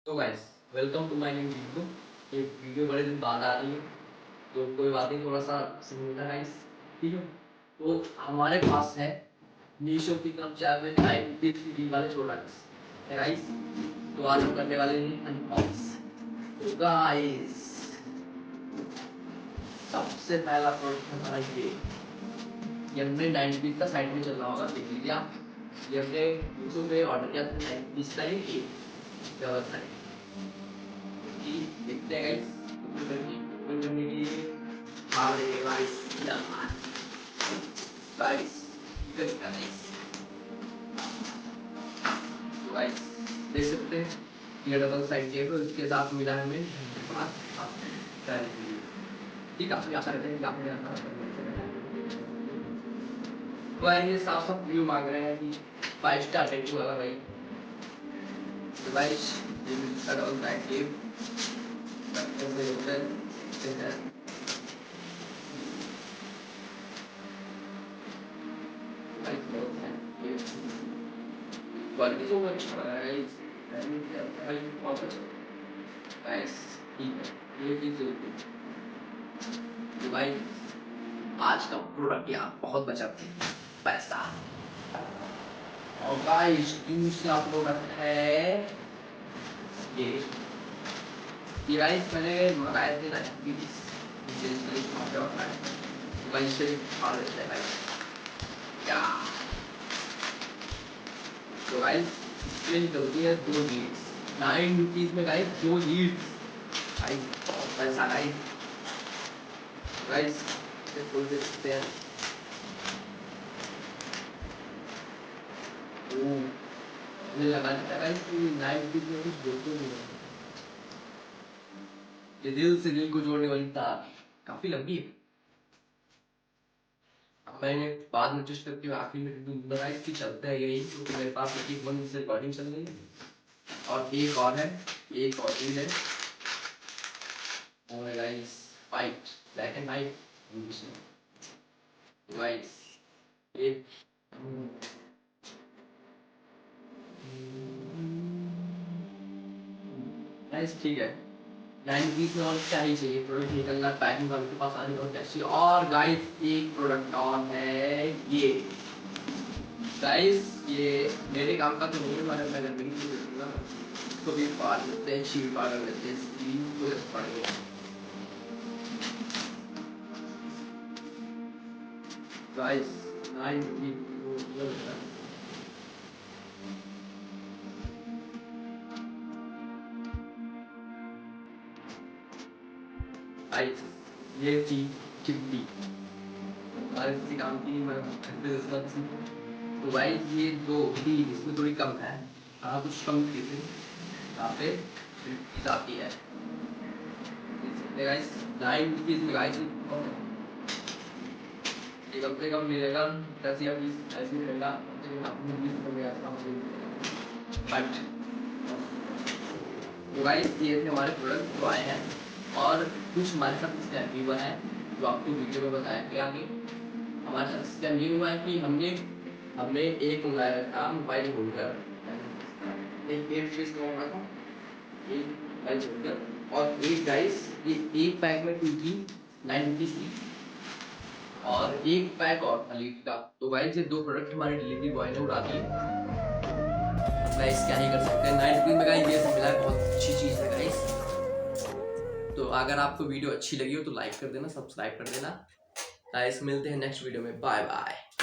तो guys welcome to my new video. ये video बड़े दिन बाद आ रही है तो कोई बात नहीं, थोड़ा सा सीन है गाइस। ठीक है, तो हमारे पास है मीशो की कम 93 वाले प्रोडक्ट्स है गाइस। तो आज हम करने वाले हैं अनबॉक्स। तो गाइस सबसे पहला प्रोडक्ट हमारा ये हमने 90 का साइड में चल रहा होगा, देख लीजिए आप। ये हमने मीशो पे ऑर्डर किया था 90 का, ये डबल साइड की देखते हैं गाइस। करने के लिए गाइस गाइस गाइस गाइस देख सकते हैं ये डबल साइड टेप है, उसके साथ मिला है हमें ठीक है। आशा करते हैं कि आपने भाई ये साफ साफ व्यू मांग रहे हैं कि 5 स्टार रेटिंग वाला भाई। तो गाइस ये डबल साइड टेप कैसे होता है क्वालिटी जो गाइस बहुत अच्छा गाइस। ठीक है, ये चीज तो भाई आज का प्रोडक्ट यार बहुत बचाते हैं पैसा। और गाइस दूसरा प्रोडक्ट है ये ये गाइस मैंने मंगाए थे ना वहीं से खा लेते हैं गाइस क्या। तो गाइस इसमें निकलती है 2 लीड्स 9 रुपीज में गाइस, 2 लीड्स गाइस बहुत पैसा गाइस। गाइस इसे खोल देते हैं। मुझे लगा था गाइस कि 9 रुपीज में कुछ बोलते नहीं है। ये दिल से दिल को जोड़ने वाली तार काफी लंबी है। अब मैंने बाद में टेस्ट करके आखिरी में दूंगा गाइस कि चलता है यही, क्योंकि मेरे पास एक वन से रिकॉर्डिंग चल रही है और एक और है, एक और चीज है। और guys white black and white guys एक गाइस ठीक है। 9 रुपीज में और क्या ही चाहिए, प्रोडक्ट निकलना पैकिंग आपके पास आने और कैसी। और गाइस एक प्रोडक्ट और है ये गाइस, ये मेरे काम का तो नहीं है, मैं घर में ही यूज करूंगा। इसको भी पार लेते हैं, शीट पार कर लेते हैं, स्क्रीन को पड़ गया गाइस। 9 रुपीज गाइस, ये चीज चिपटी और इसी काम की मैं घर पे जरूरत थी। तो गाइस ये जो भी इसमें थोड़ी कम है, हाँ कुछ कम खरीदे यहाँ पे चीज आती है। गाइस 9 रुपीज में गाइस ये कम से कम मिलेगा 10 या 20 ऐसे मिलेगा, लेकिन आपने 20 रुपये बट तो गाइस ये थे हमारे प्रोडक्ट जो आए हैं। और कुछ हमारे साथ स्कैम भी हुआ है जो आपको वीडियो में बताया गया कि हमारे साथ स्कैम ये हुआ है कि हमने हमने एक मंगाया था मोबाइल होल्डर, एक एयरफीस का मंगाया था, एक मोबाइल होल्डर और एक गाइस ये एक पैक में टू थी 9 रुपीज की और एक पैक और था लीड का। तो गाइस ये 2 प्रोडक्ट हमारे डिलीवरी बॉय ने उड़ा दिए। गाइस क्या ही कर सकते हैं, 9 रुपीज में गाइस ये सब मिला है, बहुत अच्छी चीज है गाइस। तो अगर आपको वीडियो अच्छी लगी हो तो लाइक कर देना, सब्सक्राइब कर देना। गाइस मिलते हैं नेक्स्ट वीडियो में, बाय बाय।